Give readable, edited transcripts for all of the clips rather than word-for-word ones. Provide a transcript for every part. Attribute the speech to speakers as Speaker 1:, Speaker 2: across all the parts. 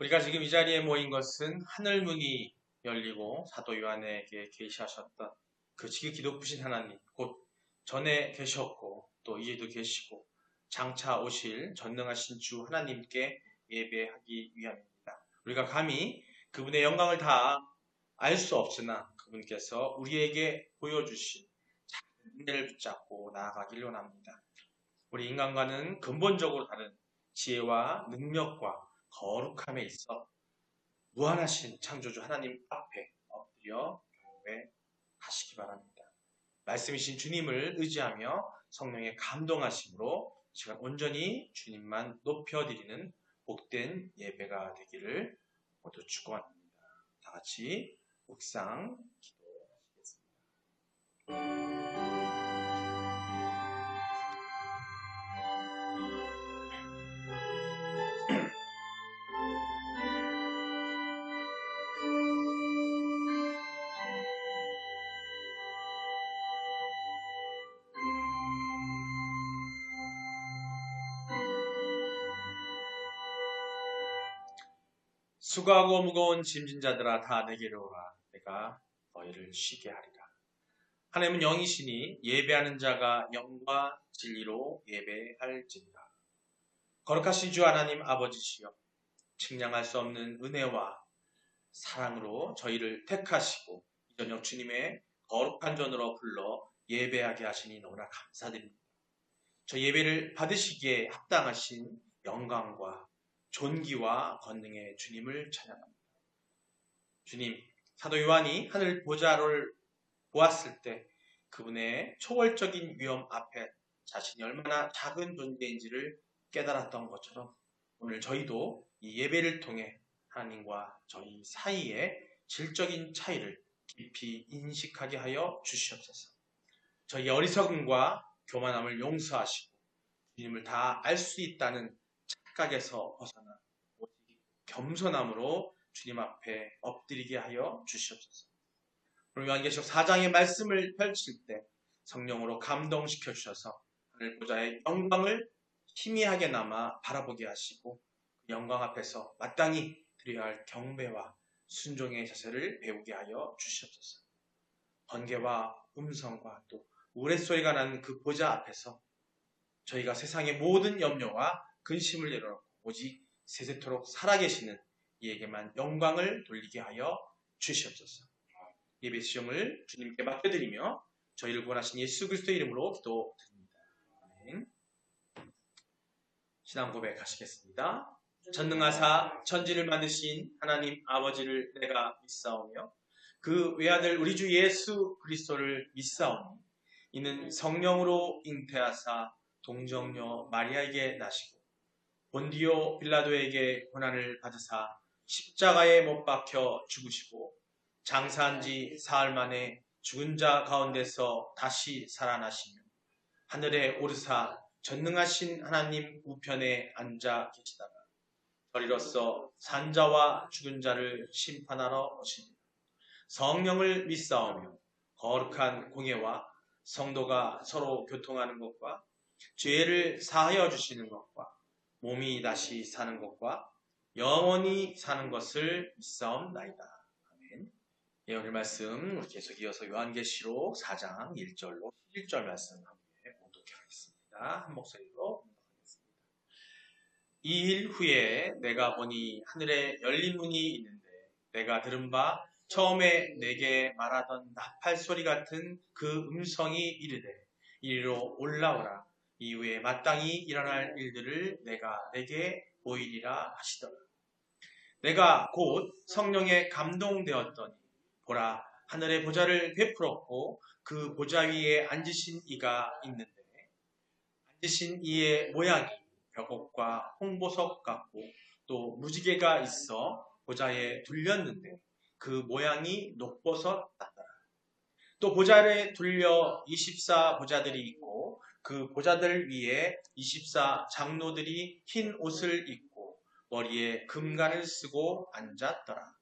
Speaker 1: 우리가 지금 이 자리에 모인 것은 하늘 문이 열리고 사도 요한에게 계시하셨던 그 지극히 기독부신 하나님, 곧 전에 계셨고 또 이제도 계시고 장차 오실 전능하신 주 하나님께 예배하기 위함입니다. 우리가 감히 그분의 영광을 다 알 수 없으나 그분께서 우리에게 보여주신 작은 은혜를 붙잡고 나아가길 원합니다. 우리 인간과는 근본적으로 다른 지혜와 능력과 거룩함에 있어 무한하신 창조주 하나님 앞에 엎드려 경배하시기 바랍니다. 말씀이신 주님을 의지하며 성령의 감동하심으로 시간 온전히 주님만 높여드리는 복된 예배가 되기를 모두 축원합니다. 다 같이 묵상 기도하시겠습니다. 수고하고 무거운 짐진 자들아 다 내게로 오라. 내가 너희를 쉬게 하리라. 하나님은 영이시니 예배하는 자가 영과 진리로 예배할지니라. 거룩하신 주 하나님 아버지시여, 측량할 수 없는 은혜와 사랑으로 저희를 택하시고 이 저녁 주님의 거룩한 전으로 불러 예배하게 하시니 너무나 감사드립니다. 저 예배를 받으시기에 합당하신 영광과 존귀와 권능의 주님을 찬양합니다. 주님, 사도 요한이 하늘 보좌를 보았을 때 그분의 초월적인 위엄 앞에 자신이 얼마나 작은 존재인지를 깨달았던 것처럼 오늘 저희도 이 예배를 통해 하나님과 저희 사이의 질적인 차이를 깊이 인식하게 하여 주시옵소서. 저희의 어리석음과 교만함을 용서하시고 주님을 다 알 수 있다는 착각에서 벗어나 오직 겸손함으로 주님 앞에 엎드리게 하여 주시옵소서. 오늘 요한계시록 4장의 말씀을 펼칠 때 성령으로 감동시켜 주셔서 하늘 보좌의 영광을 희미하게나마 바라보게 하시고 그 영광 앞에서 마땅히 드려야 할 경배와 순종의 자세를 배우게 하여 주시옵소서. 번개와 음성과 또 우레소리가 나는 그 보좌 앞에서 저희가 세상의 모든 염려와 근심을 내려놓고 오직 세세토록 살아계시는 이에게만 영광을 돌리게 하여 주시옵소서. 예배 시험을 주님께 맡겨드리며 저희를 구원하신 예수 그리스도의 이름으로 기도드립니다. 아멘. 신앙 고백하시겠습니다. 전능하사 천지를 만드신 하나님 아버지를 내가 믿사오며 그 외아들 우리 주 예수 그리스도를 믿사오니 이는 성령으로 잉태하사 동정녀 마리아에게 나시고 본디오 빌라도에게 고난을 받으사 십자가에 못 박혀 죽으시고 장사한 지 사흘 만에 죽은 자 가운데서 다시 살아나시며 하늘에 오르사 전능하신 하나님 우편에 앉아 계시다가 저리로서 산자와 죽은 자를 심판하러 오시니 성령을 믿사오며 거룩한 공예와 성도가 서로 교통하는 것과 죄를 사하여 주시는 것과 몸이 다시 사는 것과 영원히 사는 것을 믿사옵나이다. 아멘. 예, 오늘 말씀 우리 계속 이어서 요한계시록 4장 1절로 11절 말씀 함께 봉독하겠습니다. 한 목소리로 봉독하겠습니다. 이 일 후에 내가 보니 하늘에 열린 문이 있는데 내가 들은 바 처음에 내게 말하던 나팔 소리 같은 그 음성이 이르되 이리로 올라오라. 이후에 마땅히 일어날 일들을 내가 내게 보이리라 하시더라. 내가 곧 성령에 감동되었더니 보라, 하늘의 보좌를 베풀었고 그 보좌 위에 앉으신 이가 있는데 앉으신 이의 모양이 벽옥과 홍보석 같고 또 무지개가 있어 보좌에 둘렸는데 그 모양이 녹버섯 같더라. 또 보좌에 둘려 24 보좌들이 있고 그 보좌들 위에 24 장로들이 흰 옷을 입고 머리에 금관을 쓰고 앉았더라.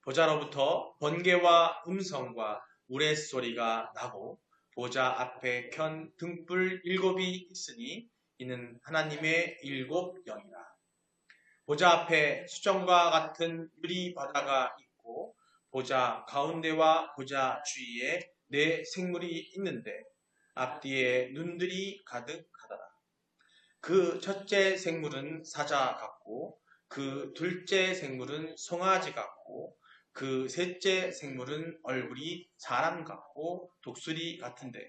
Speaker 1: 보좌로부터 번개와 음성과 우레소리가 나고 보좌 앞에 켠 등불 7이 있으니 이는 하나님의 7 영이라. 보좌 앞에 수정과 같은 유리 바다가 있고 보좌 가운데와 보좌 주위에 네 생물이 있는데 앞뒤에 눈들이 가득하더라. 그 첫째 생물은 사자 같고 그 둘째 생물은 송아지 같고 그 셋째 생물은 얼굴이 사람 같고 독수리 같은데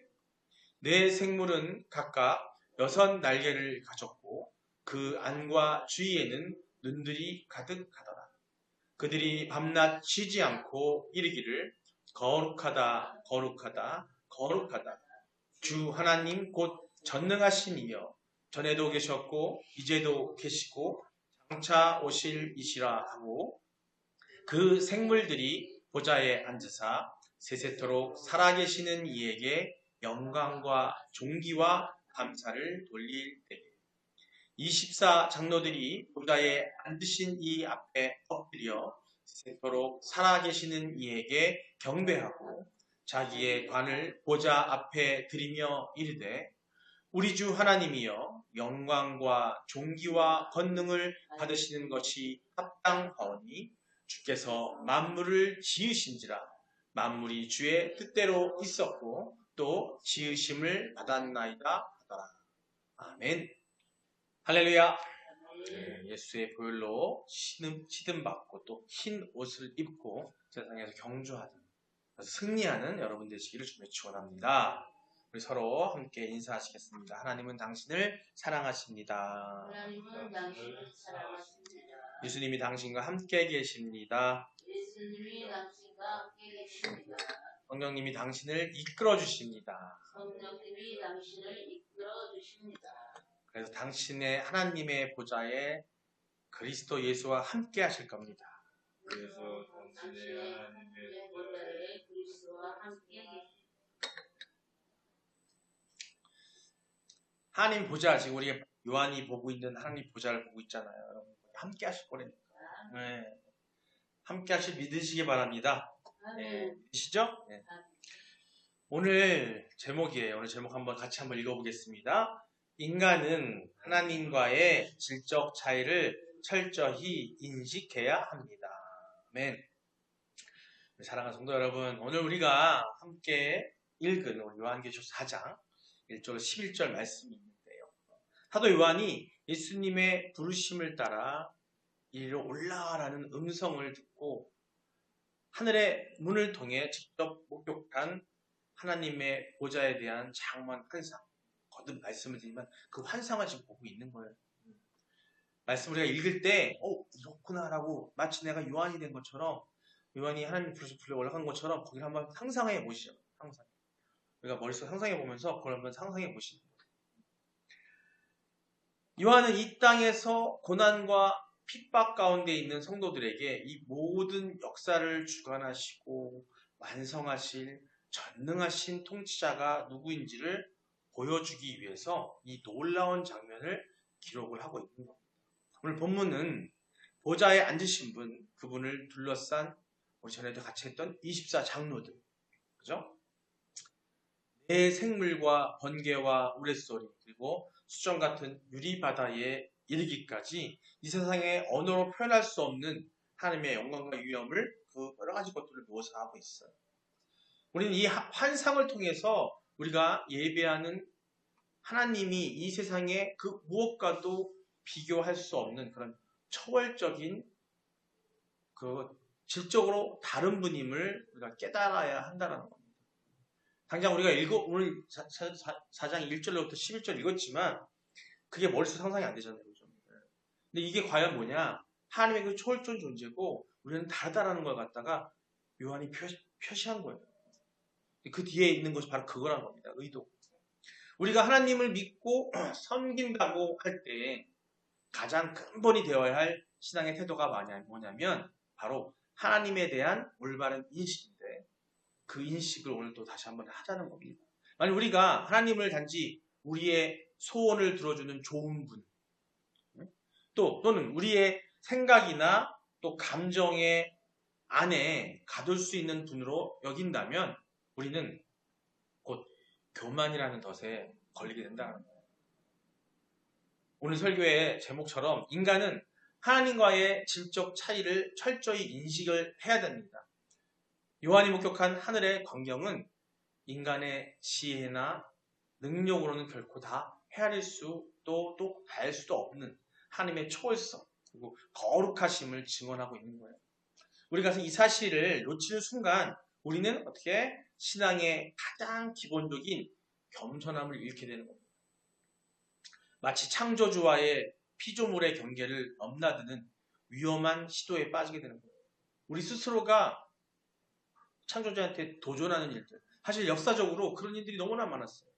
Speaker 1: 네 생물은 각각 6 날개를 가졌고 그 안과 주위에는 눈들이 가득하더라. 그들이 밤낮 쉬지 않고 이르기를 거룩하다 거룩하다 거룩하다 주 하나님 곧 전능하신 이여 전에도 계셨고 이제도 계시고 장차 오실 이시라 하고 그 생물들이 보좌에 앉으사 세세토록 살아계시는 이에게 영광과 존귀와 감사를 돌릴 때에 24 장로들이 보좌에 앉으신 이 앞에 엎드려 세세토록 살아계시는 이에게 경배하고 자기의 관을 보좌 앞에 드리며 이르되 우리 주 하나님이여 영광과 존귀와 권능을 받으시는 것이 합당하오니 주께서 만물을 지으신지라 만물이 주의 뜻대로 있었고 또 지으심을 받았나이다 하더라. 아멘. 할렐루야. 예수의 보혈로 시든받고 또 흰 옷을 입고 세상에서 경주하는 승리하는 여러분 되시기를 주님의 축원합니다. 우리 서로 함께 인사하시겠습니다. 하나님은 당신을 사랑하십니다.
Speaker 2: 하나님은 당신을 사랑하십니다.
Speaker 1: 예수님이 당신과 함께 계십니다.
Speaker 2: 예수님이 당신과 함께 계십니다.
Speaker 1: 성령님이 당신을 이끌어 주십니다.
Speaker 2: 성령님이 당신을 이끌어 주십니다.
Speaker 1: 그래서 당신의 하나님의 보좌에 그리스도 예수와 함께 하실 겁니다.
Speaker 3: 그래서 당신의 하나님의
Speaker 2: 보좌에 그리스도와 함께 계십니다.
Speaker 1: 하나님 보좌, 지금 우리가 요한이 보고 있는 하나님 보좌를 보고 있잖아요. 여러분 함께 하실 거라니까. 네. 함께 하실 믿으시기 바랍니다. 네. 믿으시죠? 네. 오늘 제목이에요. 오늘 제목 같이 한번 읽어보겠습니다. 인간은 하나님과의 질적 차이를 철저히 인식해야 합니다. 아멘. 사랑하는 성도 여러분, 오늘 우리가 함께 읽은 요한계시록 4장 1절 11절 말씀이 있는데요. 사도 요한이 예수님의 부르심을 따라 이리로 올라가라는 음성을 듣고 하늘의 문을 통해 직접 목격한 하나님의 보좌에 대한 장엄한 환상, 거듭 말씀을 드리면 그 환상을 지금 보고 있는 거예요. 말씀을 우리가 읽을 때 이렇구나라고 마치 내가 요한이 된 것처럼 요한이 하나님 불러 올라간 것처럼 거기를 한번 상상해 보시죠. 상상. 우리가 머릿속에 상상해 보면서 그걸 한번 상상해 보시는 거예요. 요한은 이 땅에서 고난과 핍박 가운데 있는 성도들에게 이 모든 역사를 주관하시고 완성하실 전능하신 통치자가 누구인지를 보여주기 위해서 이 놀라운 장면을 기록을 하고 있는 겁니다. 오늘 본문은 보좌에 앉으신 분, 그분을 둘러싼 우리 전에도 같이 했던 24 장로들, 그죠? 네 생물과 번개와 우레소리 그리고 수정 같은 유리바다에 이르기까지 이 세상에 언어로 표현할 수 없는 하나님의 영광과 위엄을 그 여러 가지 것들을 묘사하고 있어요. 우리는 이 환상을 통해서 우리가 예배하는 하나님이 이 세상에 그 무엇과도 비교할 수 없는 그런 초월적인 그 질적으로 다른 분임을 우리가 깨달아야 한다는 겁니다. 당장 우리가 오늘 4장 1절로부터 11절 읽었지만 그게 머릿속 상상이 안 되잖아요. 그죠? 근데 이게 과연 뭐냐? 하나님의 그 초월적 존재고 우리는 다르다라는 걸 갖다가 요한이 표시한 거예요. 그 뒤에 있는 것이 바로 그거란 겁니다. 의도. 우리가 하나님을 믿고 섬긴다고 할 때 가장 근본이 되어야 할 신앙의 태도가 뭐냐면 바로 하나님에 대한 올바른 인식인데 그 인식을 오늘 또 다시 한번 하자는 겁니다. 만약 우리가 하나님을 단지 우리의 소원을 들어주는 좋은 분 또는 우리의 생각이나 또 감정의 안에 가둘 수 있는 분으로 여긴다면 우리는 곧 교만이라는 덫에 걸리게 된다는 거예요. 오늘 설교의 제목처럼 인간은 하나님과의 질적 차이를 철저히 인식을 해야 됩니다. 요한이 목격한 하늘의 광경은 인간의 지혜나 능력으로는 결코 다 헤아릴 수도 또 알 수도 없는 하나님의 초월성 그리고 거룩하심을 증언하고 있는 거예요. 우리가 이 사실을 놓치는 순간 우리는 어떻게 신앙의 가장 기본적인 겸손함을 잃게 되는 겁니다. 마치 창조주와의 피조물의 경계를 넘나드는 위험한 시도에 빠지게 되는 거예요. 우리 스스로가 창조주한테 도전하는 일들. 사실 역사적으로 그런 일들이 너무나 많았어요.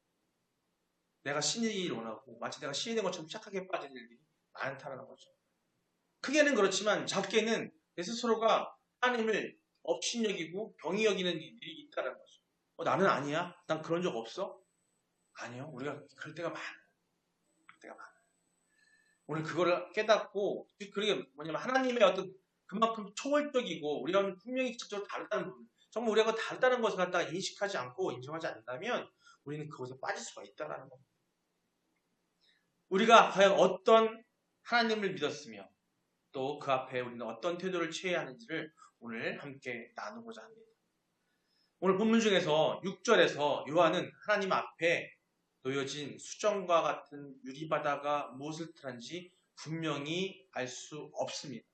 Speaker 1: 내가 신이길 원하고 마치 내가 신이 된 것처럼 착하게 빠진 일들이 많다는 거죠. 크게는 그렇지만 작게는 내 스스로가 하나님을 업신여기고 병이 여기는 일들이 있다는 거죠. 나는 아니야? 난 그런 적 없어? 아니요. 우리가 그럴 때가 많아요. 오늘 그거를 깨닫고 그게 뭐냐면 하나님의 어떤 그만큼 초월적이고 우리가 분명히 직접적으로 다르다는 부분 정말 우리가 다르다는 것을 갖다가 인식하지 않고 인정하지 않는다면 우리는 그것에 빠질 수가 있다는 겁니다. 우리가 과연 어떤 하나님을 믿었으며 또 그 앞에 우리는 어떤 태도를 취해야 하는지를 오늘 함께 나누고자 합니다. 오늘 본문 중에서 6절에서 요한은 하나님 앞에 놓여진 수정과 같은 유리바다가 무엇을 뜻하는지 분명히 알 수 없습니다.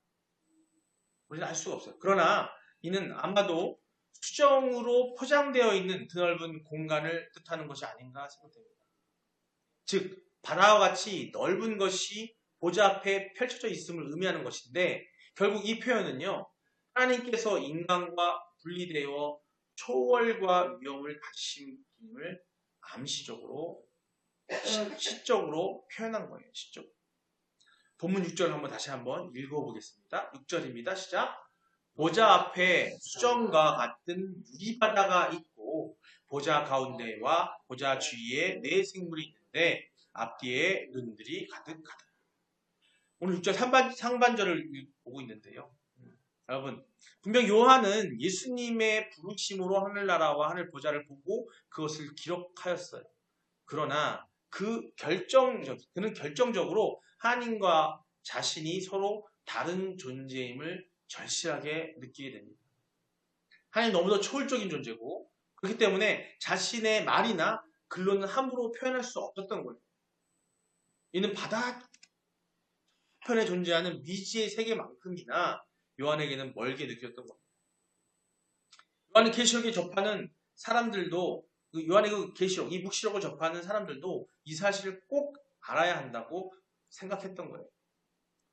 Speaker 1: 우리는 알 수가 없어요. 그러나 이는 아마도 수정으로 포장되어 있는 드넓은 공간을 뜻하는 것이 아닌가 생각됩니다. 즉 바다와 같이 넓은 것이 보좌 앞에 펼쳐져 있음을 의미하는 것인데 결국 이 표현은요. 하나님께서 인간과 분리되어 초월과 위험을 가지심을 암시적으로 시적으로 표현한 거예요. 시적으로. 본문 6절 한번 다시 한번 읽어보겠습니다. 6절입니다. 시작. 보좌 앞에 수정과 같은 유리바다가 있고 보좌 가운데와 보좌 주위에 네 생물이 있는데 앞뒤에 눈들이 가득하다. 오늘 6절 상반절을 보고 있는데요. 여러분 분명 요한은 예수님의 부르심으로 하늘나라와 하늘 보좌를 보고 그것을 기록하였어요. 그러나 그는 결정적으로 하나님과 자신이 서로 다른 존재임을 절실하게 느끼게 됩니다. 하나님 너무도 초월적인 존재고 그렇기 때문에 자신의 말이나 글로는 함부로 표현할 수 없었던 거예요. 이는 바다 편에 존재하는 미지의 세계만큼이나 요한에게는 멀게 느꼈던 겁니다. 요한의 계시록에 접하는 사람들도 요한의 그 계시록, 이 묵시록을 접하는 사람들도 이 사실을 꼭 알아야 한다고 생각했던 거예요.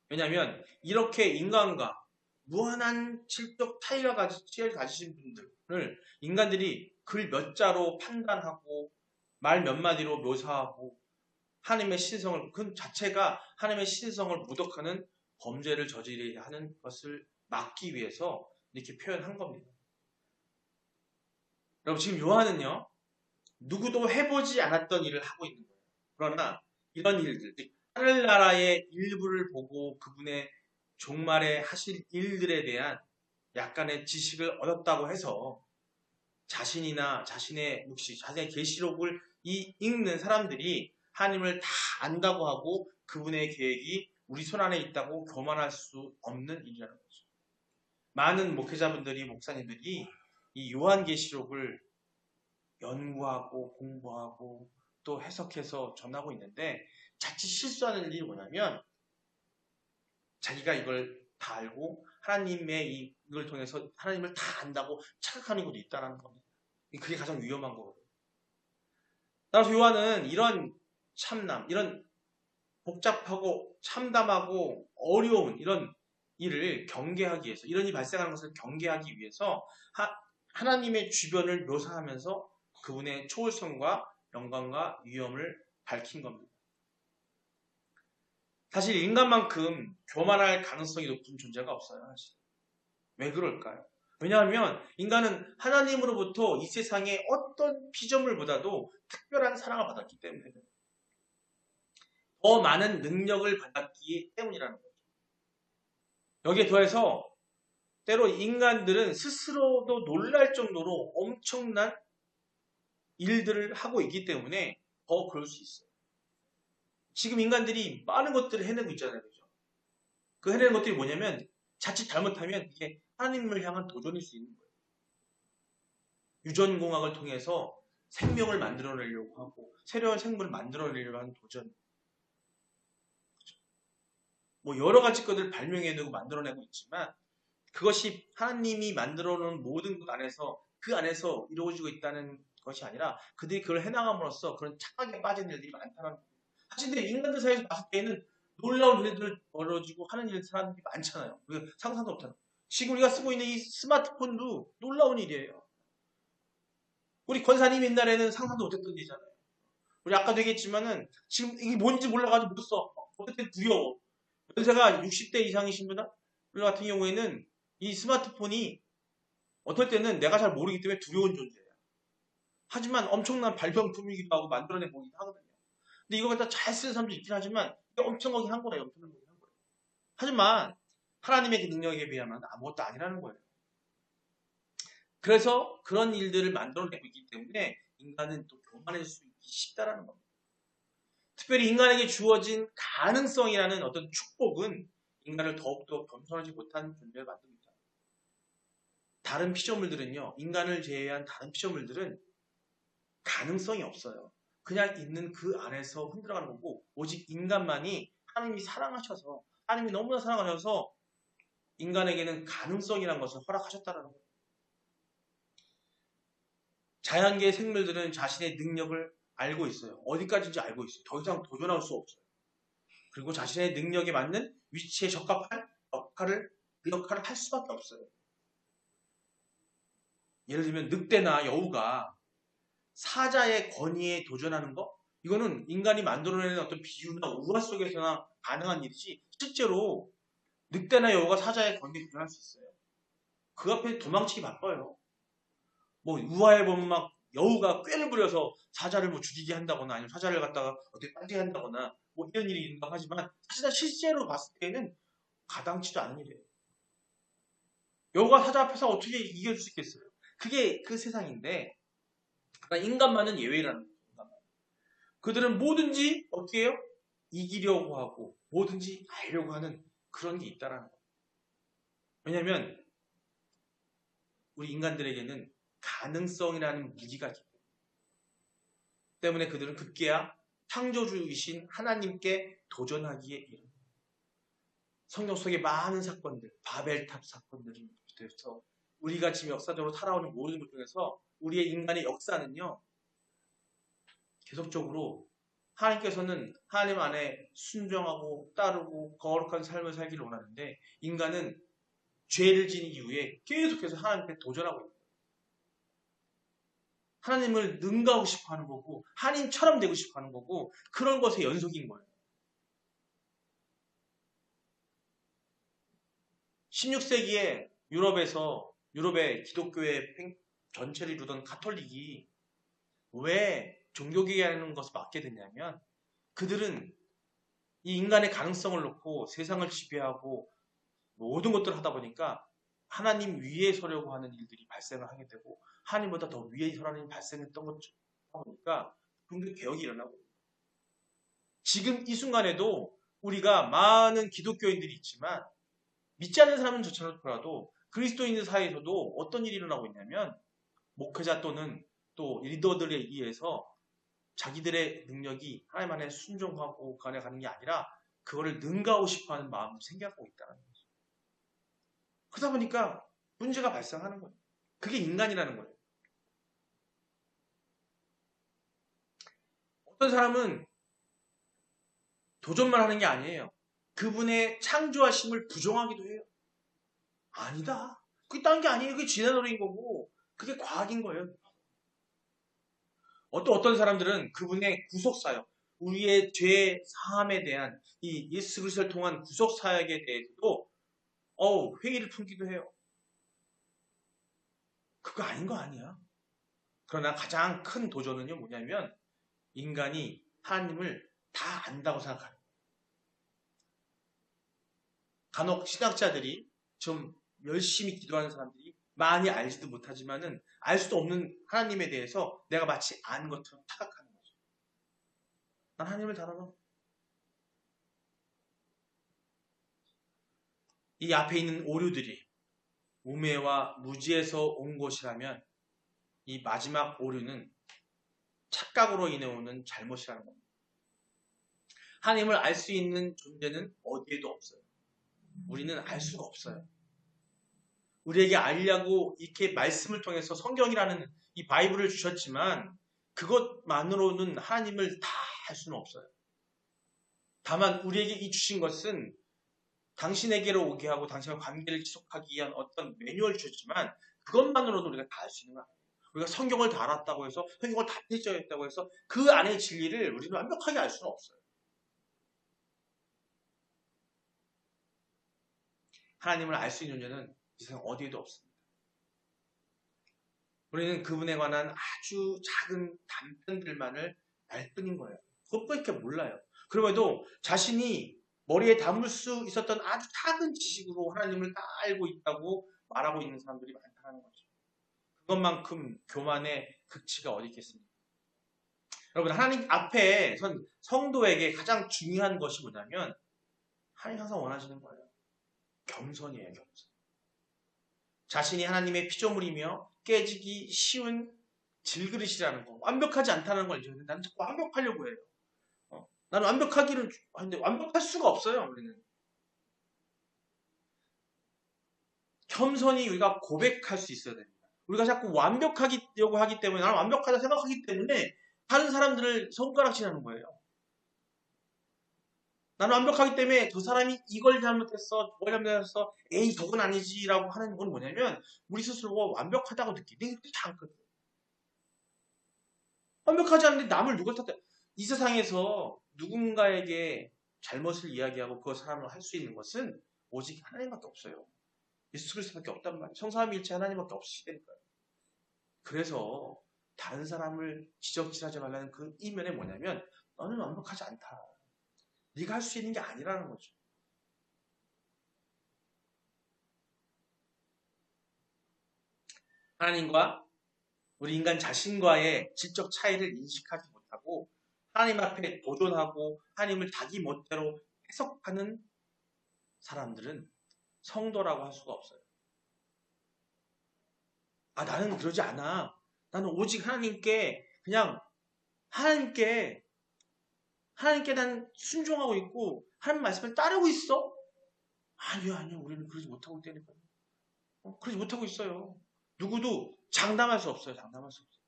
Speaker 1: 왜냐하면 이렇게 인간과 무한한 질적 차이를 가지신 분들을 인간들이 글 몇 자로 판단하고 말 몇 마디로 묘사하고 하나님의 신성을 그 자체가 하나님의 신성을 모독하는 범죄를 저지르게 하는 것을 막기 위해서 이렇게 표현한 겁니다. 여러분 지금 요한은요. 누구도 해보지 않았던 일을 하고 있는 거예요. 그러나 이런 일들, 하늘나라의 일부를 보고 그분의 종말에 하실 일들에 대한 약간의 지식을 얻었다고 해서 자신이나 자신의 묵시, 자신의 계시록을 읽는 사람들이 하나님을 다 안다고 하고 그분의 계획이 우리 손안에 있다고 교만할 수 없는 일이라는 거죠. 많은 목회자분들이, 목사님들이 이 요한계시록을 연구하고 공부하고 또 해석해서 전하고 있는데 자칫 실수하는 일이 뭐냐면 자기가 이걸 다 알고 하나님의 이걸 통해서 하나님을 다 안다고 착각하는 것도 있다는 겁니다. 그게 가장 위험한 거거든요. 따라서 요한은 이런 참남, 이런 복잡하고 참담하고 어려운 이런 일을 경계하기 위해서 이런 일이 발생하는 것을 경계하기 위해서 하나님의 주변을 묘사하면서 그분의 초월성과 영광과 위엄을 밝힌 겁니다. 사실 인간만큼 교만할 가능성이 높은 존재가 없어요. 사실. 왜 그럴까요? 왜냐하면 인간은 하나님으로부터 이 세상의 어떤 피조물보다도 특별한 사랑을 받았기 때문에 더 많은 능력을 받았기 때문이라는 거죠. 여기에 더해서 때로 인간들은 스스로도 놀랄 정도로 엄청난 일들을 하고 있기 때문에 더 그럴 수 있어요. 지금 인간들이 많은 것들을 해내고 있잖아요. 그죠? 그 해내는 것들이 뭐냐면 자칫 잘못하면 이게 하나님을 향한 도전일 수 있는 거예요. 유전공학을 통해서 생명을 만들어내려고 하고 새로운 생물을 만들어내려고 하는 도전. 뭐 여러 가지 것을 발명해내고 만들어내고 있지만 그것이 하나님이 만들어놓은 모든 것 안에서 그 안에서 이루어지고 있다는 것이 아니라 그들이 그걸 해나감으로써 그런 착각에 빠진 일들이 많다는 거예요. 사실 근데 인간들 사이에서 봤을 때는 놀라운 일들 벌어지고 하는 일 사람들이 많잖아요. 우리가 상상도 못하는. 지금 우리가 쓰고 있는 이 스마트폰도 놀라운 일이에요. 우리 권사님 옛날에는 상상도 못했던 일이잖아요. 우리 아까도 얘기했지만은 지금 이게 뭔지 몰라가지고 못 써. 어떨 땐 두려워. 연세가 60대 이상이신 분들 같은 경우에는 이 스마트폰이 어떨 때는 내가 잘 모르기 때문에 두려운 존재예요. 하지만 엄청난 발명품이기도 하고 만들어내 보기도 하거든요. 근데 이걸 갖다 잘 쓰는 사람도 있긴 하지만 엄청나게 한 거예요. 엄청나게 한 거예요. 하지만 하나님의 그 능력에 비하면 아무것도 아니라는 거예요. 그래서 그런 일들을 만들어내고 있기 때문에 인간은 또 교만해질 수 있기 쉽다라는 겁니다. 특별히 인간에게 주어진 가능성이라는 어떤 축복은 인간을 더욱더 겸손하지 못한 존재를 만듭니다. 다른 피조물들은요, 인간을 제외한 다른 피조물들은 가능성이 없어요. 그냥 있는 그 안에서 흔들어가는 거고, 오직 인간만이 하나님이 사랑하셔서, 하나님이 너무나 사랑하셔서 인간에게는 가능성이라는 것을 허락하셨다는 거예요. 자연계의 생물들은 자신의 능력을 알고 있어요. 어디까지인지 알고 있어요. 더 이상 도전할 수 없어요. 그리고 자신의 능력에 맞는 위치에 적합한 그 역할을 할 수밖에 없어요. 예를 들면 늑대나 여우가 사자의 권위에 도전하는 거? 이거는 인간이 만들어내는 어떤 비유나 우화 속에서나 가능한 일이지 실제로 늑대나 여우가 사자의 권위에 도전할 수 있어요. 그 앞에 도망치기 바빠요. 뭐 우화에 보면 막 여우가 꾀를 부려서 사자를 뭐 죽이게 한다거나 아니면 사자를 갖다가 어떻게 빠지게 한다거나 뭐 이런 일이 있다고 하지만 사실 실제로 봤을 때는 가당치도 않은 일이에요. 여우가 사자 앞에서 어떻게 이겨줄 수 있겠어요? 그게 그 세상인데 인간만은 예외라는 거예요. 그들은 뭐든지 어떻게 해요? 이기려고 하고 뭐든지 알려고 하는 그런 게 있다라는 거예요. 왜냐하면 우리 인간들에게는 가능성이라는 무기가 있기 때문에 그들은 급기야 창조주이신 하나님께 도전하기에 이릅니다. 성경 속의 많은 사건들, 바벨탑 사건들을 비롯해서 우리가 지금 역사적으로 살아오는 모든 것 중에서 우리의 인간의 역사는요, 계속적으로 하나님께서는 하나님 안에 순종하고 따르고 거룩한 삶을 살기를 원하는데 인간은 죄를 지은 이후에 계속해서 하나님께 도전하고 있는 거예요. 하나님을 능가하고 싶어 하는 거고 하나님처럼 되고 싶어 하는 거고 그런 것의 연속인 거예요. 16세기에 유럽의 기독교의 전체를 이루던 가톨릭이 왜 종교개혁하는 것을 맡게 됐냐면 그들은 이 인간의 가능성을 놓고 세상을 지배하고 모든 것들을 하다 보니까 하나님 위에 서려고 하는 일들이 발생을 하게 되고 하나님보다 더 위에 서라는 일이 발생했던 것처럼 보니까 종교 개혁이 일어나고 지금 이 순간에도 우리가 많은 기독교인들이 있지만 믿지 않는 사람은 저처럼더라도 그리스도인들 사이에서도 어떤 일이 일어나고 있냐면 목회자 또는 또 리더들에 의해서 자기들의 능력이 하나님 안에 순종하고 그 안에 가는 게 아니라 그거를 능가하고 싶어하는 마음이 생겨가고 있다는 거죠. 그러다 보니까 문제가 발생하는 거예요. 그게 인간이라는 거예요. 어떤 사람은 도전만 하는 게 아니에요. 그분의 창조하심을 부정하기도 해요. 아니다. 그게 딴 게 아니에요. 그게 지난 노래인 거고 그게 과학인 거예요. 어떤 사람들은 그분의 구속사역, 우리의 죄 사함에 대한 이 예수 그리스도를 통한 구속사역에 대해서도 회의를 품기도 해요. 그거 아닌 거 아니야. 그러나 가장 큰 도전은요 뭐냐면 인간이 하나님을 다 안다고 생각하는 거예요. 간혹 신학자들이 좀 열심히 기도하는 사람들이 많이 알지도 못하지만은 알 수도 없는 하나님에 대해서 내가 마치 아는 것처럼 착각하는 거죠. 난 하나님을 잘 알아. 이 앞에 있는 오류들이 우매와 무지에서 온 것이라면 이 마지막 오류는 착각으로 인해 오는 잘못이라는 겁니다. 하나님을 알 수 있는 존재는 어디에도 없어요. 우리는 알 수가 없어요. 우리에게 알려고 이렇게 말씀을 통해서 성경이라는 이 바이블을 주셨지만 그것만으로는 하나님을 다 알 수는 없어요. 다만 우리에게 이 주신 것은 당신에게로 오게 하고 당신과 관계를 지속하기 위한 어떤 매뉴얼을 주셨지만 그것만으로도 우리가 다 알 수 있는 거 아니에요. 우리가 성경을 다 알았다고 해서 성경을 다 폐지했다고 해서 그 안의 진리를 우리는 완벽하게 알 수는 없어요. 하나님을 알 수 있는 존재는 이 세상 어디에도 없습니다. 우리는 그분에 관한 아주 작은 단편들만을 알 뿐인 거예요. 그것밖에 몰라요. 그럼에도 자신이 머리에 담을 수 있었던 아주 작은 지식으로 하나님을 다 알고 있다고 말하고 있는 사람들이 많다는 거죠. 그것만큼 교만의 극치가 어디 있겠습니까? 여러분, 하나님 앞에 선 성도에게 가장 중요한 것이 뭐냐면 하나님 항상 원하시는 거예요. 겸손이에요, 겸손. 자신이 하나님의 피조물이며 깨지기 쉬운 질그릇이라는 거. 완벽하지 않다는 걸 이제 나는 자꾸 완벽하려고 해요. 나는 완벽하기를 하는데 완벽할 수가 없어요, 우리는. 겸손히 우리가 고백할 수 있어야 됩니다. 우리가 자꾸 완벽하려고 하기 때문에 나는 완벽하다 생각하기 때문에 다른 사람들을 손가락질하는 거예요. 나는 완벽하기 때문에 저 사람이 이걸 잘못했어, 저걸 잘못했어, 에이 저건 아니지라고 하는 건 뭐냐면 우리 스스로가 완벽하다고 느끼는 게 않거든요. 완벽하지 않은데 남을 누굴 탓해. 이 세상에서 누군가에게 잘못을 이야기하고 그 사람을 할 수 있는 것은 오직 하나님밖에 없어요. 예수 그리스도밖에 없단 말이에요. 성삼위일체 하나님밖에 없으시니까요. 그래서 다른 사람을 지적질하지 말라는 그 이면에 뭐냐면 너는 완벽하지 않다. 네가 할 수 있는 게 아니라는 거죠. 하나님과 우리 인간 자신과의 질적 차이를 인식하지 못하고 하나님 앞에 도전하고 하나님을 자기 멋대로 해석하는 사람들은 성도라고 할 수가 없어요. 나는 그러지 않아. 나는 오직 하나님께 그냥 하나님께 난 순종하고 있고 하나님 말씀을 따르고 있어? 아니요. 우리는 그러지 못하고 있다니까요. 그러지 못하고 있어요. 누구도 장담할 수 없어요. 장담할 수 없어요.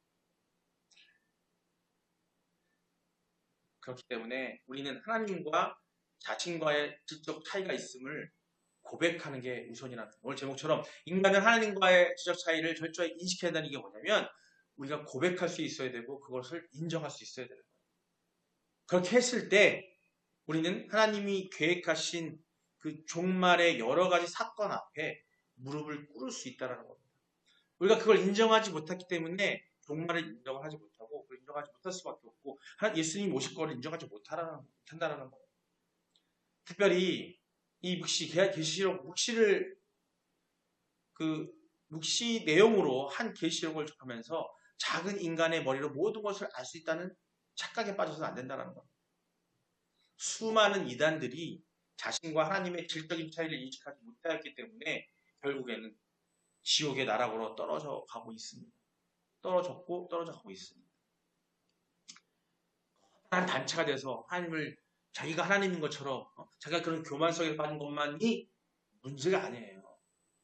Speaker 1: 그렇기 때문에 우리는 하나님과 자신과의 질적 차이가 있음을 고백하는 게 우선이라는 거예요. 오늘 제목처럼 인간은 하나님과의 질적 차이를 철저히 인식해야 한다는 게 뭐냐면 우리가 고백할 수 있어야 되고 그것을 인정할 수 있어야 되는 거예요. 그렇게 했을 때 우리는 하나님이 계획하신 그 종말의 여러 가지 사건 앞에 무릎을 꿇을 수 있다는 겁니다. 우리가 그걸 인정하지 못했기 때문에 종말을 인정을 하지 못하고 그걸 인정하지 못할 수밖에 없고 예수님 오실 거를 인정하지 못한다는 거예요. 특별히 이 계시록 묵시 내용으로 한 계시록을 접하면서 작은 인간의 머리로 모든 것을 알 수 있다는 착각에 빠져서는 안 된다는 겁니다. 수많은 이단들이 자신과 하나님의 질적인 차이를 인식하지 못하였기 때문에 결국에는 지옥의 나락으로 떨어져 가고 있습니다. 떨어져 가고 있습니다. 한 단체가 돼서 하나님을 자기가 하나님인 것처럼 자기가 그런 교만성에 빠진 것만이 문제가 아니에요.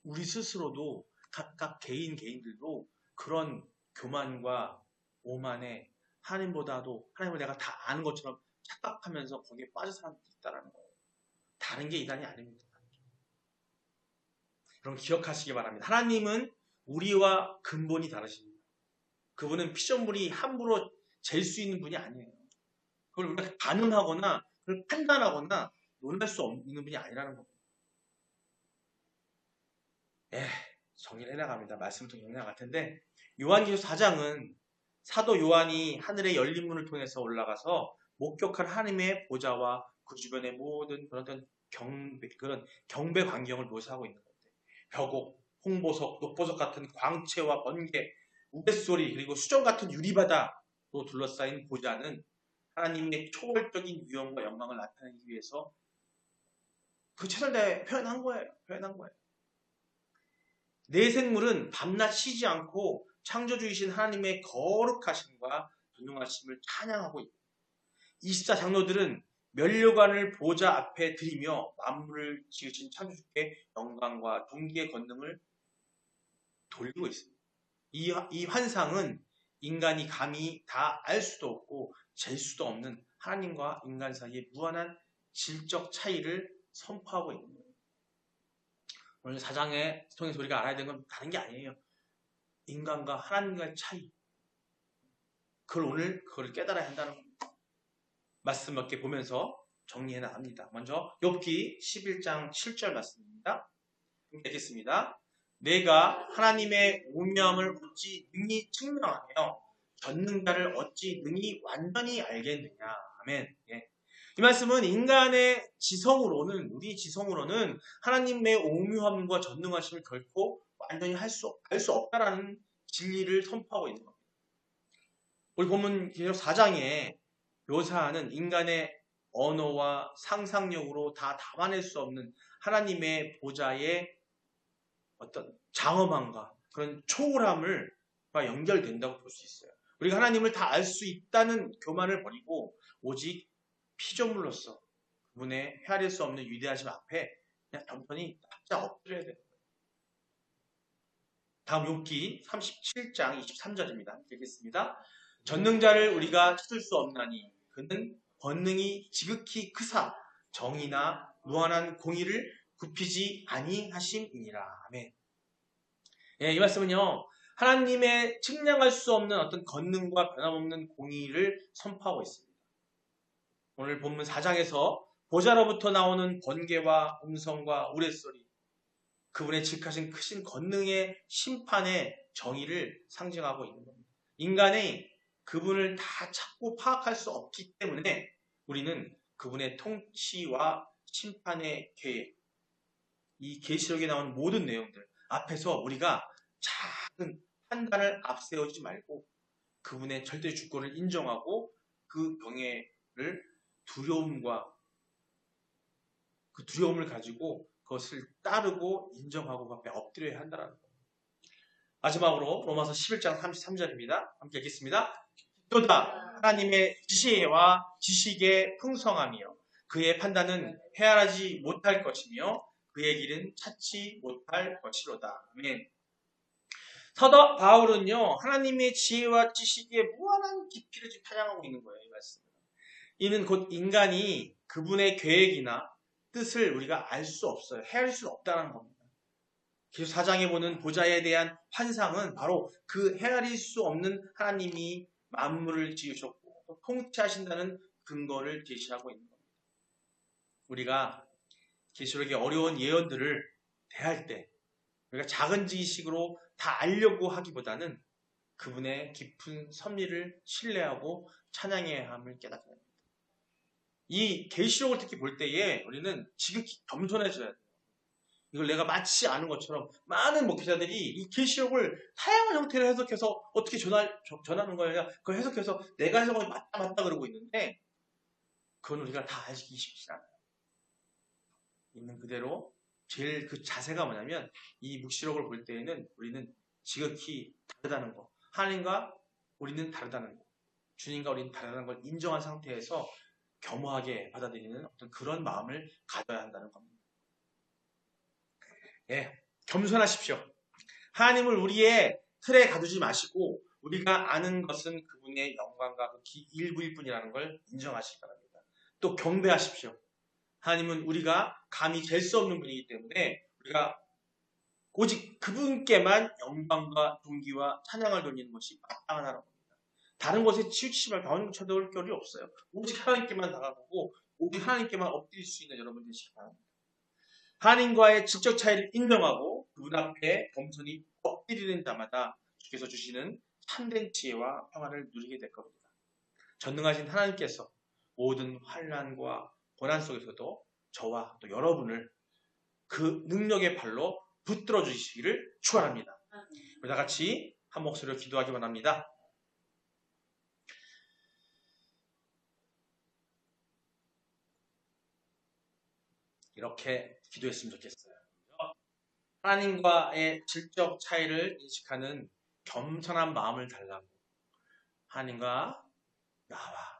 Speaker 1: 우리 스스로도 각각 개인들도 그런 교만과 오만에 하나님보다도 하나님을 내가 다 아는 것처럼 착각하면서 거기에 빠진 사람들이 있다는 거예요. 다른 게 이단이 아닙니다. 그럼 기억하시기 바랍니다. 하나님은 우리와 근본이 다르십니다. 그분은 피조물이 함부로 잴 수 있는 분이 아니에요. 그걸 우리가 반응하거나 그걸 판단하거나 논할 수 없는 분이 아니라는 겁니다. 정리를 해나갑니다. 말씀을 통해 정리할 텐데 요한계시록 4장은 사도 요한이 하늘의 열린 문을 통해서 올라가서 목격한 하나님의 보좌와 그 주변의 모든 그런 경배 광경을 묘사하고 있는 겁니다. 벽옥, 홍보석, 녹보석 같은 광채와 번개, 우레소리 그리고 수정 같은 유리바다로 둘러싸인 보좌는 하나님의 초월적인 위엄과 영광을 나타내기 위해서 그 최선을 다해 표현한 거예요. 내 생물은 밤낮 쉬지 않고 창조주이신 하나님의 거룩하심과 존중하심을 찬양하고 있다. 24장로들은 면류관을 보좌 앞에 드리며 만물을 지으신 창조주께 영광과 존귀의 권능을 돌리고 있습니다. 이 환상은 인간이 감히 다 알 수도 없고 잴 수도 없는 하나님과 인간 사이의 무한한 질적 차이를 선포하고 있는 거예요. 오늘 4장에 통해서 우리가 알아야 되는 건 다른 게 아니에요. 인간과 하나님과의 차이. 그걸 깨달아야 한다는 겁니다. 말씀 몇 개 보면서 정리해 나갑니다. 먼저 욥기 11장 7절 말씀입니다. 읽겠습니다. 내가 하나님의 오묘함을 어찌 능히 측량하며 전능자를 어찌 능히 완전히 알겠느냐. 아멘. 예. 이 말씀은 인간의 지성으로는, 우리 지성으로는 하나님의 오묘함과 전능하심을 결코 완전히 알 수 없다라는 진리를 선포하고 있는 겁니다. 우리 본문 계속 4장에 묘사하는 인간의 언어와 상상력으로 다 담아낼 수 없는 하나님의 보좌의 어떤 장엄함과 그런 초월함을 연결된다고 볼 수 있어요. 우리가 하나님을 다 알 수 있다는 교만을 버리고 오직 피조물로서 그분의 헤아릴 수 없는 위대하심 앞에 그냥 겸손히 납작 엎드려야 돼요. 다음 욥기 37장 23절입니다. 읽겠습니다. 전능자를 우리가 찾을 수 없나니 그는 권능이 지극히 크사 정의나 무한한 공의를 굽히지 아니하심이니라. 아멘. 예, 이 말씀은요, 하나님의 측량할 수 없는 어떤 권능과 변함없는 공의를 선포하고 있습니다. 오늘 본문 4장에서 보좌로부터 나오는 번개와 음성과 우레소리, 그분의 지극하신 크신 권능의 심판의 정의를 상징하고 있는 겁니다. 인간이 그분을 다 찾고 파악할 수 없기 때문에 우리는 그분의 통치와 심판의 계획, 이 계시록에 나오는 모든 내용들 앞에서 우리가 작은 판단을 앞세우지 말고 그분의 절대 주권을 인정하고 그 경외를 그 두려움을 가지고 그것을 따르고 인정하고 그 앞에 엎드려야 한다는 겁니다. 마지막으로 로마서 11장 33절입니다. 함께 읽겠습니다. 또다 하나님의 지혜와 지식의 풍성함이요 그의 판단은 헤아리지 못할 것이며 그의 길은 찾지 못할 것이로다. 아멘. 사도 바울은요, 하나님의 지혜와 지식의 무한한 깊이를 지금 찬양하고 있는 거예요. 이 말씀. 이는 곧 인간이 그분의 계획이나 뜻을 우리가 알 수 없어요. 헤아릴 수 없다는 겁니다. 계속 4장에 보는 보좌에 대한 환상은 바로 그 헤아릴 수 없는 하나님이 만물을 지으셨고 또 통치하신다는 근거를 제시하고 있는 겁니다. 우리가 계시록의 어려운 예언들을 대할 때 우리가 작은 지식으로 다 알려고 하기보다는 그분의 깊은 섭리를 신뢰하고 찬양해야 함을 깨닫게 됩니다. 이 계시록을 특히 볼 때에 우리는 지극히 겸손해져야 돼요. 이걸 내가 마치 아는 것처럼 많은 목회자들이 이 계시록을 다양한 형태로 해석해서 어떻게 전하는 거냐, 그걸 해석해서 내가 해석하면 맞다 그러고 있는데 그건 우리가 다 알기 쉽지 않아요. 있는 그대로 제일 그 자세가 뭐냐면 이 묵시록을 볼 때에는 우리는 지극히 다르다는 거, 하나님과 우리는 다르다는 거, 주님과 우리는 다르다는 걸 인정한 상태에서 겸허하게 받아들이는 어떤 그런 마음을 가져야 한다는 겁니다. 예, 겸손하십시오. 하나님을 우리의 틀에 가두지 마시고 우리가 아는 것은 그분의 영광과 그 일부일 뿐이라는 걸 인정하시기 바랍니다. 또 경배하십시오. 하나님은 우리가 감히 잴 수 없는 분이기 때문에 우리가 오직 그분께만 영광과 존귀와 찬양을 돌리는 것이 마땅하다는 겁니다. 다른 곳에 치우치시면 병원 쳐들 겨를이 없어요. 오직 하나님께만 나가보고 오직 하나님께만 엎드릴 수 있는 여러분 되시기 바랍니다. 하나님과의 질적 차이를 인정하고 그분 앞에 겸손히 엎드리는 자마다 주께서 주시는 참된 지혜와 평안을 누리게 될 겁니다. 전능하신 하나님께서 모든 환난과 고난 속에서도 저와 또 여러분을 그 능력의 발로 붙들어 주시기를 축원합니다. 우리 다 같이 한 목소리로 기도하기 원합니다. 이렇게 기도했으면 좋겠어요. 하나님과의 질적 차이를 인식하는 겸손한 마음을 달라고 하나님과 나와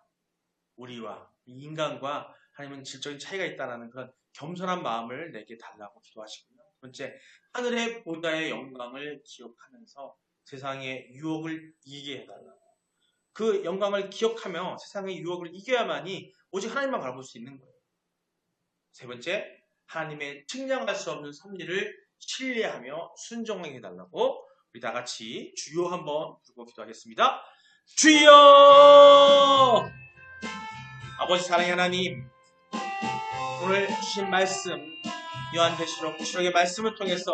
Speaker 1: 우리와 인간과 하나님은 질적인 차이가 있다는 그런 겸손한 마음을 내게 달라고 기도하시고요. 두 번째, 하늘의 보좌의 영광을 기억하면서 세상의 유혹을 이기게 해달라고. 그 영광을 기억하며 세상의 유혹을 이겨야만이 오직 하나님만 바라볼 수 있는 거예요. 세 번째, 하나님의 측량할 수 없는 섭리를 신뢰하며 순종하게 해달라고 우리 다 같이 주여 한번 부르고 기도하겠습니다. 주여! 아버지 사랑의 하나님, 오늘 주신 말씀 요한계시록 구시록의 말씀을 통해서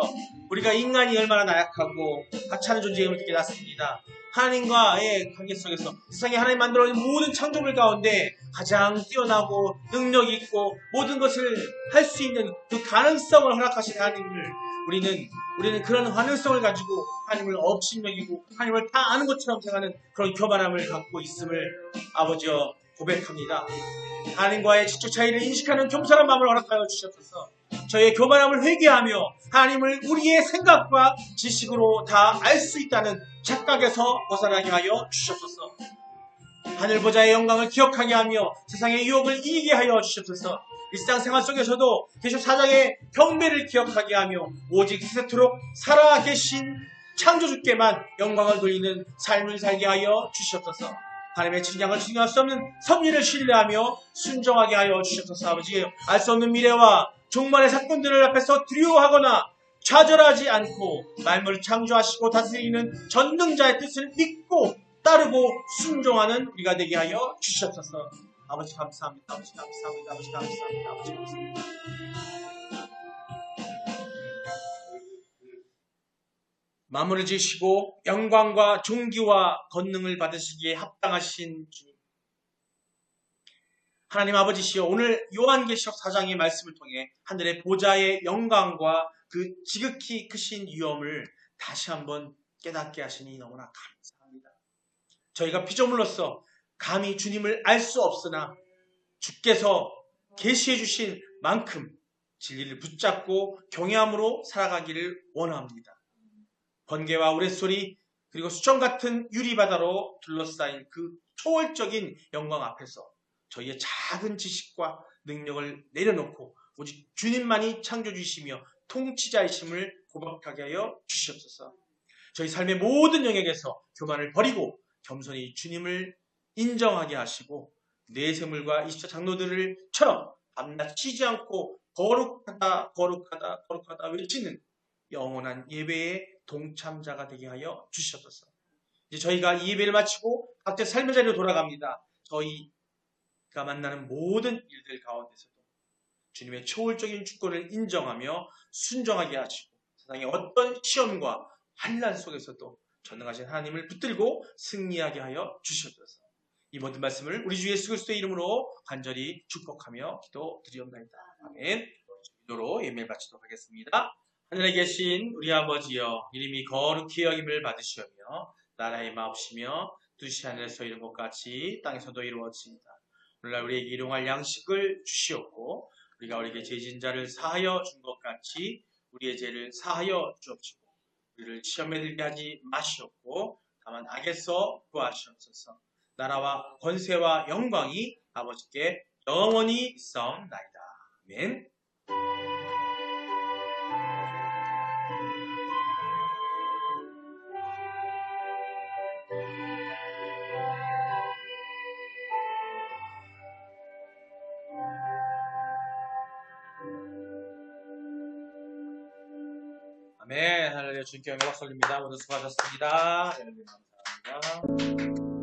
Speaker 1: 우리가 인간이 얼마나 나약하고 하찮은 존재임을 깨닫습니다. 하나님과의 관계 속에서 세상에 하나님 만들어진 모든 창조물 가운데 가장 뛰어나고 능력 있고 모든 것을 할 수 있는 그 가능성을 허락하신 하나님을 우리는 그런 가능성을 가지고 하나님을 업신여기고 하나님을 다 아는 것처럼 생각하는 그런 교만함을 갖고 있음을 아버지여 고백합니다. 하나님과의 지적 차이를 인식하는 겸손한 마음을 허락하여 주셨소서. 저희의 교만함을 회개하며 하나님을 우리의 생각과 지식으로 다 알 수 있다는 착각에서 벗어나게 하여 주셨소서. 하늘보좌의 영광을 기억하게 하며 세상의 유혹을 이기게 하여 주셨소서. 일상생활 속에서도 계속 사장의 경배를 기억하게 하며 오직 세세토록 살아계신 창조주께만 영광을 돌리는 삶을 살게 하여 주셨소서. 하나님의 측량을 측량할 수 없는 섭리를 신뢰하며 순종하게 하여 주셨소서. 아버지, 알 수 없는 미래와 종말의 사건들을 앞에서 두려워하거나 좌절하지 않고 만물을 창조하시고 다스리는 전능자의 뜻을 믿고 따르고 순종하는 우리가 되게 하여 주셨소서. 아버지 감사합니다. 아버지 감사합니다. 아버지 감사합니다. 아버지 감사합니다. 만물을 지으시고 영광과 존귀와 권능을 받으시기에 합당하신 주님, 하나님 아버지시여, 오늘 요한계시록 4장의 말씀을 통해 하늘의 보좌의 영광과 그 지극히 크신 위엄을 다시 한번 깨닫게 하시니 너무나 감사합니다. 저희가 피조물로서 감히 주님을 알 수 없으나 주께서 계시해 주신 만큼 진리를 붙잡고 경외함으로 살아가기를 원합니다. 번개와 우레소리 그리고 수정 같은 유리바다로 둘러싸인 그 초월적인 영광 앞에서 저희의 작은 지식과 능력을 내려놓고 오직 주님만이 창조주이시며 통치자이심을 고백하게 하여 주시옵소서. 저희 삶의 모든 영역에서 교만을 버리고 겸손히 주님을 인정하게 하시고 내세물과 24 장로들처럼 밤낮 쉬지 않고 거룩하다 거룩하다 거룩하다 외치는 영원한 예배의 동참자가 되게 하여 주시옵소서. 이제 저희가 이 예배를 마치고 각자 삶의 자리로 돌아갑니다. 저희가 만나는 모든 일들 가운데서도 주님의 초월적인 주권을 인정하며 순종하게 하시고 세상의 어떤 시험과 환난 속에서도 전능하신 하나님을 붙들고 승리하게 하여 주시옵소서. 이 모든 말씀을 우리 주 예수 그리스도의 이름으로 간절히 축복하며 기도드리옵나이다. 아멘. 기도로 예배를 마치도록 하겠습니다. 하늘에 계신 우리 아버지여, 이름이 거룩히 여김을 받으시오며 나라의 마옵시며 뜻이 하늘에서 이룬 것 같이 땅에서도 이루어지이다. 오늘날 우리에게 일용할 양식을 주시옵고 우리가 우리에게 죄진 자를 사하여 준 것 같이 우리의 죄를 사하여 주옵시고 우리를 시험에 들게 하지 마시옵고 다만 악에서 구하시옵소서. 나라와 권세와 영광이 아버지께 영원히 있사옵나이다. 아멘. 아멘. 할렐루야. 주님께 영광 돌립니다. 모두 수고하셨습니다. 여러분 감사합니다.